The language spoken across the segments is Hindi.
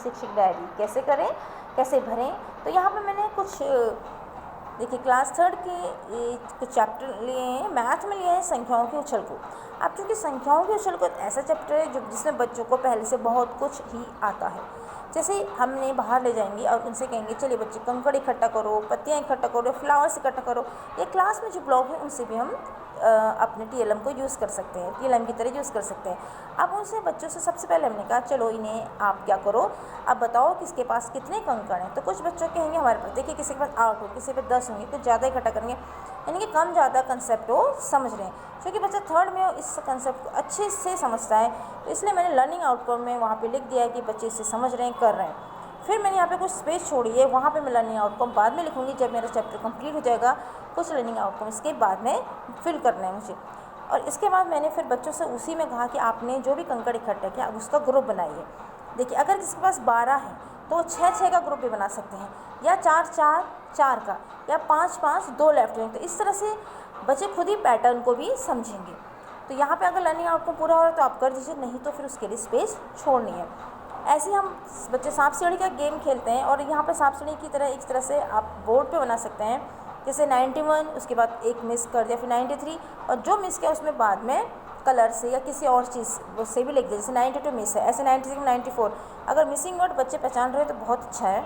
शिक्षक डायरी कैसे करें, कैसे भरें। तो यहाँ पे मैंने कुछ देखिए क्लास 3 के कुछ चैप्टर लिए हैं, मैथ में लिए हैं संख्याओं के उछल कूद। अब चूँकि संख्याओं के उछल कूद ऐसा चैप्टर है जो जिसमें बच्चों को पहले से बहुत कुछ ही आता है। जैसे हमने बाहर ले जाएंगे और उनसे कहेंगे चलिए बच्चे कंकड़ इकट्ठा करो, पत्तियाँ इकट्ठा करो, फ्लावर्स इकट्ठा करो, ये क्लास में जो ब्लॉग है उनसे भी हम अपने TLM को यूज़ कर सकते हैं, TLM की तरह यूज़ कर सकते हैं। अब उनसे बच्चों से सबसे पहले हमने कहा चलो इन्हें आप क्या करो, अब बताओ किसके पास कितने कंकड़ हैं। तो कुछ बच्चों कहेंगे हमारे पास, देखिए किसी के पास 8 हो, किसी पे 10 होंगे, कुछ ज़्यादा इकट्ठा करेंगे, यानी कि कम ज़्यादा कंसेप्ट वो समझ रहे हैं। क्योंकि बच्चा 3rd में इस कंसेप्ट को अच्छे से समझता है, तो इसलिए मैंने लर्निंग आउटकम में वहाँ पे लिख दिया है कि बच्चे इसे समझ रहे हैं, कर रहे हैं। फिर मैंने यहाँ पे कुछ स्पेस छोड़ी है, वहाँ पे मैं लर्निंग आउटकम बाद में लिखूँगी जब मेरा चैप्टर कंप्लीट हो जाएगा। कुछ लर्निंग आउटकम इसके बाद में फिल करना है मुझे। और इसके बाद मैंने फिर बच्चों से उसी में कहा कि आपने जो भी कंकड़ इकट्ठा किया अब उसका ग्रुप बनाइए। देखिए अगर किसी के पास 12 है तो 6-6 का ग्रुप भी बना सकते हैं, या 4-4-4 का, या 5-5 2 लेफ्ट विंग। तो इस तरह से बच्चे खुद ही पैटर्न को भी समझेंगे। तो यहाँ पे अगर लर्निंग आउटकम पूरा हो रहा है तो आप कर दीजिए, नहीं तो फिर उसके लिए स्पेस छोड़नी है। ऐसे ही हम बच्चे सांप सीढ़ी का गेम खेलते हैं, और यहाँ पे सांप सीढ़ी की तरह एक तरह से आप बोर्ड पे बना सकते हैं। जैसे 91, उसके बाद एक मिस कर दिया, फिर 93, और जो मिस किया उसमें बाद में कलर से या किसी और चीज़ उससे भी लिख दिया। जैसे 92 मिस है, ऐसे 96 94। अगर मिसिंग वर्ड बच्चे पहचान रहे हैं तो बहुत अच्छा है,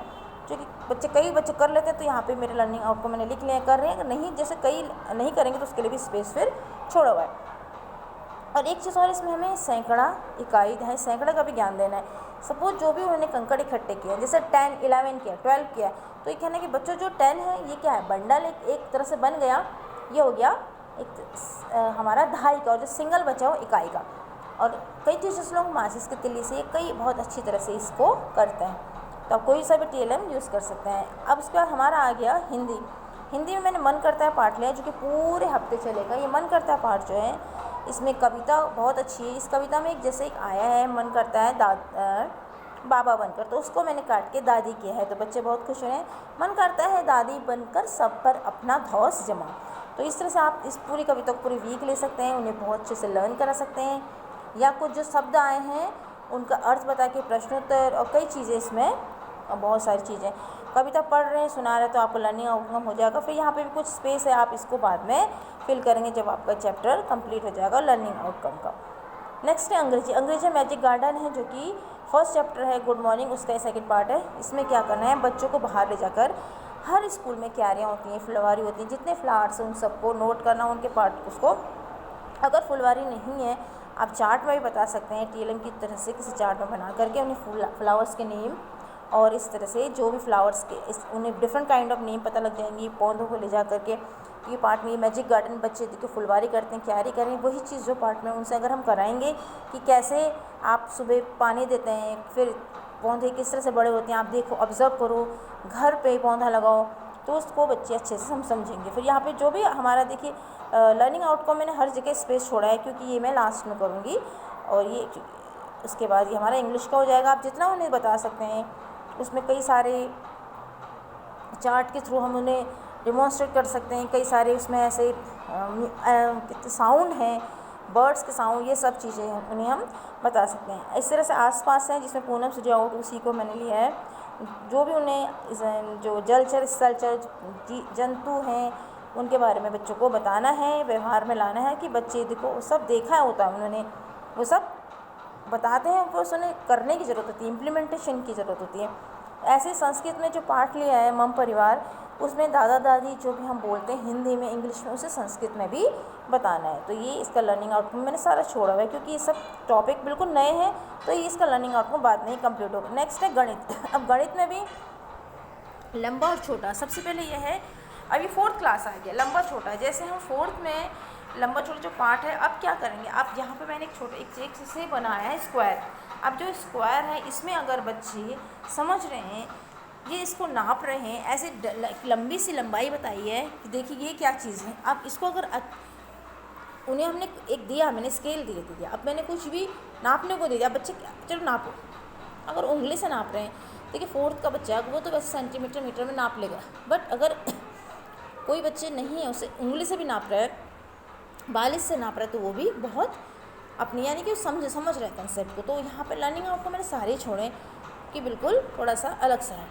क्योंकि बच्चे कई बच्चे कर लेते हैं। तो यहाँ पे मेरे लर्निंग आउटकम मैंने लिख लिया, कर रहे हैं। अगर नहीं, जैसे कई नहीं करेंगे तो उसके लिए भी स्पेस फिर छोड़ा हुआ है। और एक चीज़ और, इसमें हमें सैकड़ा, इकाई, है सैकड़ा का भी ज्ञान देना है। सपोज जो भी उन्होंने कंकड़ इकट्ठे किए, जैसे 10, 11 किया, 12 किया, तो ये कहना है कि बच्चों जो 10 है ये क्या है, बंडल एक तरह से बन गया, ये हो गया एक हमारा दहाई का, और जो सिंगल बचा वो इकाई का। और कई टीचर्स लोग माचिस की तिल्ली से कई बहुत अच्छी तरह से इसको करते हैं। तो आप कोई सा भी TLM यूज़ कर सकते हैं। अब उसके बाद हमारा आ गया हिंदी। हिंदी में मैंने मन करता है पार्ट लिया, जो कि पूरे हफ्ते चलेगा। ये मन करता है पार्ट जो है, इसमें कविता बहुत अच्छी है। इस कविता में एक जैसे एक आया है, मन करता है बाबा बनकर, तो उसको मैंने काट के दादी किया है, तो बच्चे बहुत खुश हुए हैं। मन करता है दादी बनकर सब पर अपना धौस जमा। तो इस तरह से आप इस पूरी कविता को पूरी वीक ले सकते हैं, उन्हें बहुत अच्छे से लर्न करा सकते हैं। या कुछ जो शब्द आए हैं उनका अर्थ बता के प्रश्नोत्तर, और कई चीज़ें इसमें, बहुत सारी चीज़ें। कविता पढ़ रहे हैं, सुना रहे हैं, तो आपको लर्निंग आउटकम हो जाएगा। फिर यहाँ पे भी कुछ स्पेस है, आप इसको बाद में फिल करेंगे जब आपका चैप्टर कंप्लीट हो जाएगा लर्निंग आउटकम का। नेक्स्ट है अंग्रेजी। अंग्रेजी मैजिक गार्डन है, जो कि फर्स्ट चैप्टर है गुड मॉर्निंग, उसका सेकंड पार्ट है। इसमें क्या करना है, बच्चों को बाहर ले जाकर, हर स्कूल में क्यारियाँ होती हैं, फुलवारी होती हैं, जितने फ्लावर्स हैं उन सबको नोट करना, उनके पार्ट उसको। अगर फुलवारी नहीं है आप चार्ट में भी बता सकते हैं, TLM की तरह से किसी चार्ट में बना करके उन्हें फ्लावर्स के नेम, और इस तरह से जो भी फ्लावर्स के उन्हें डिफरेंट काइंड ऑफ नेम पता लग जाएंगी। पौधों को ले जा करके ये पार्ट में, मैजिक गार्डन बच्चे देखिए फुलवारी करते हैं, क्यारी करें, वही चीज़ जो पार्ट में उनसे अगर हम कराएंगे कि कैसे आप सुबह पानी देते हैं, फिर पौधे किस तरह से बड़े होते हैं, आप देखो, ऑब्ज़र्व करो, घर पे पौधा लगाओ, तो उसको बच्चे अच्छे से हम समझेंगे। फिर यहाँ पे जो भी हमारा देखिए लर्निंग आउटकम मैंने हर जगह स्पेस छोड़ा है, क्योंकि ये मैं लास्ट में करूँगी। और ये उसके बाद ये हमारा इंग्लिश का हो जाएगा। आप जितना उन्हें बता सकते हैं, उसमें कई सारे चार्ट के थ्रू हम उन्हें डिमॉन्स्ट्रेट कर सकते हैं। कई सारे उसमें ऐसे साउंड हैं, बर्ड्स के साउंड, ये सब चीज़ें उन्हें हम बता सकते हैं। इस तरह से आसपास हैं, जिसमें पूनम सुझाव उसी को मैंने लिया है। जो भी उन्हें जो जलचर स्थलचर जंतु हैं उनके बारे में बच्चों को बताना है, व्यवहार में लाना है, कि बच्चे देखो सब देखा होता है उन्होंने, वो सब बताते हैं, उनको उन्हें करने की ज़रूरत होती है, इम्प्लीमेंटेशन की ज़रूरत होती है। ऐसे संस्कृत में जो पाठ लिया है मम परिवार, उसमें दादा दादी जो भी हम बोलते हैं हिंदी में, इंग्लिश में, उसे संस्कृत में भी बताना है। तो ये इसका लर्निंग आउटकम मैंने सारा छोड़ा हुआ है, क्योंकि ये सब टॉपिक बिल्कुल नए हैं, तो ये इसका लर्निंग आउटकम बाद में ही कंप्लीट होगा। नेक्स्ट है गणित। अब गणित में भी लंबा और छोटा, सबसे पहले यह है, अभी 4th क्लास आ गया, लंबा छोटा। जैसे हम 4th में लंबा छोटा जो पार्ट है, अब क्या करेंगे, अब यहाँ पे मैंने एक चेक से बनाया है स्क्वायर। अब जो स्क्वायर है, इसमें अगर बच्चे समझ रहे हैं, ये इसको नाप रहे हैं, ऐसे लंबी सी लंबाई बताई है कि देखिए ये क्या चीज़ है। अब इसको अगर उन्हें हमने एक दिया, मैंने स्केल दिया, अब मैंने कुछ भी नापने को दे दिया, बच्चे चलो नापो, अगर उंगली से नाप रहे हैं, देखिए 4th का बच्चा वो तो वैसे सेंटीमीटर मीटर में नाप लेगा, बट अगर कोई बच्चे नहीं है उसे उंगली से भी नाप रहा है, 42 से नाप रहा है, तो वो भी बहुत अपनी, यानी कि समझ रहे हैं कंसेप्ट को। तो यहाँ पर लर्निंग आउटकम मैंने सारे छोड़े, कि बिल्कुल थोड़ा सा अलग सा है।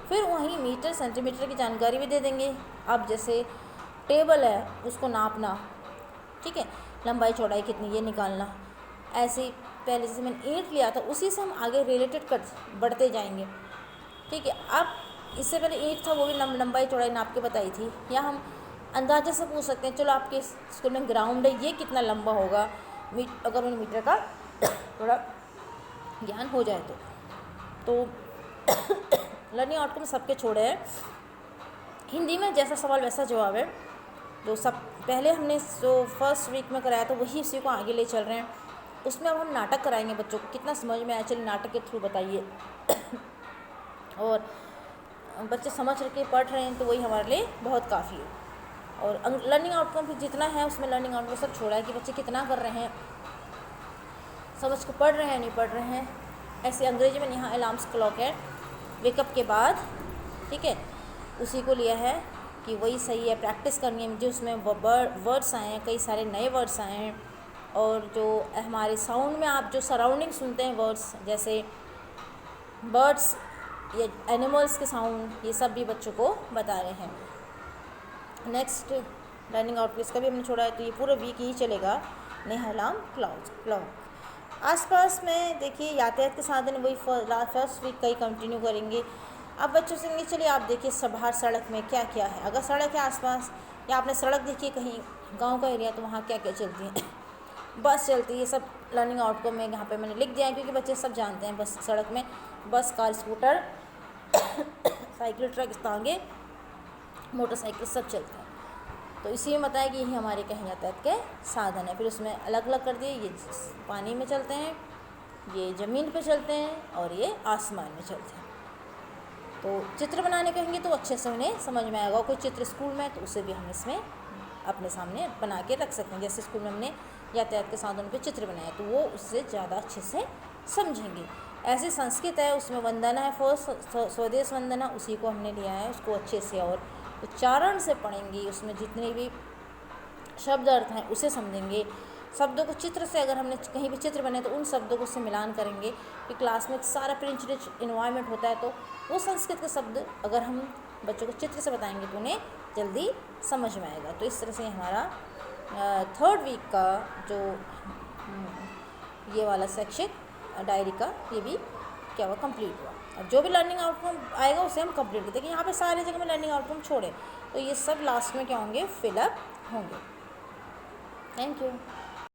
फिर वहीं मीटर सेंटीमीटर की जानकारी भी दे देंगे। अब जैसे टेबल है उसको नापना, ठीक है, लंबाई चौड़ाई कितनी ये निकालना। ऐसे ही पहले जैसे मैंने ईंट लिया था उसी से हम आगे रिलेटेड कर बढ़ते जाएंगे, ठीक है। अब इससे पहले ईंट था वो भी लंबाई चौड़ाई नाप के बताई थी। या हम अंदाजे से पूछ सकते हैं, चलो आपके स्कूल में ग्राउंड है ये कितना लंबा होगा, अगर उन्हें मीटर का थोड़ा ज्ञान हो जाए तो लर्निंग आउटकम सबके छोड़े हैं। हिंदी में जैसा सवाल वैसा जवाब है। तो सब पहले हमने जो फर्स्ट वीक में कराया तो वही उसी को आगे ले चल रहे हैं। उसमें अब हम नाटक कराएंगे बच्चों को, कितना समझ में आया चलिए नाटक के थ्रू बताइए। और बच्चे समझ के पढ़ रहे हैं तो वही हमारे लिए बहुत काफ़ी है। और लर्निंग आउटकम फिर जितना है उसमें लर्निंग आउटकम सब छोड़ा है कि बच्चे कितना कर रहे हैं, समझ को पढ़ रहे हैं नहीं पढ़ रहे हैं। ऐसे अंग्रेजी में यहाँ अलार्म्स क्लॉक है वेकअप के बाद, ठीक है, उसी को लिया है कि वही सही है, प्रैक्टिस करनी है मुझे। उसमें वर्ड्स आए हैं, कई सारे नए वर्ड्स आए हैं। और जो हमारे साउंड में आप जो सराउंडिंग सुनते हैं वर्ड्स, जैसे बर्ड्स या एनिमल्स के साउंड, ये सब भी बच्चों को बता रहे हैं। नेक्स्ट लर्निंग आउटकम्स का भी हमने छोड़ा है तो ये पूरा वीक ही चलेगा। Neha alarm clock. आसपास में देखिए यातायात के साधन वही फर्स्ट वीक का ही कंटिन्यू करेंगे। अब बच्चों से चलिए आप देखिए बाहर सड़क में क्या क्या है। अगर सड़क है आसपास या आपने सड़क देखी कहीं गांव का एरिया तो वहाँ क्या क्या चलती है, बस चलती है। ये सब लर्निंग आउटकम में यहाँ पे मैंने लिख दिया है क्योंकि बच्चे सब जानते हैं। बस सड़क में बस, कार, स्कूटर, साइकिल, ट्रक, तांगे, मोटरसाइकिल सब चलते हैं। तो इसी में बताया कि यही हमारे कहीं यातायात के साधन है। फिर उसमें अलग अलग कर दिए, ये पानी में चलते हैं, ये ज़मीन पे चलते हैं और ये आसमान में चलते हैं। तो चित्र बनाने कहेंगे तो अच्छे से उन्हें समझ में आएगा। कोई चित्र स्कूल में तो उसे भी हम इसमें अपने सामने बना के रख सकते हैं। जैसे स्कूल में हमने यातायात के साधन पे चित्र बनाया तो वो उससे ज़्यादा अच्छे से समझेंगे। ऐसे संस्कृत है उसमें वंदना है, फर्स्ट स्वदेश वंदना, उसी को हमने लिया है, उसको अच्छे से और उच्चारण से पढ़ेंगे। उसमें जितने भी शब्द अर्थ हैं उसे समझेंगे। शब्दों को चित्र से, अगर हमने कहीं भी चित्र बने तो उन शब्दों को उससे मिलान करेंगे कि क्लास में सारा प्रिंट रिच इन्वायरमेंट होता है तो वो संस्कृत के शब्द अगर हम बच्चों को चित्र से बताएंगे तो उन्हें जल्दी समझ में आएगा। तो इस तरह से हमारा थर्ड वीक का जो ये वाला सेक्शन डायरी का ये भी क्या हुआ, कंप्लीट हुआ। अब जो भी लर्निंग आउटकम आएगा उसे हम कंप्लीट करते हैं। यहाँ पे सारे जगह में लर्निंग आउटकम छोड़े तो ये सब लास्ट में क्या होंगे, फिलअप होंगे। Thank you.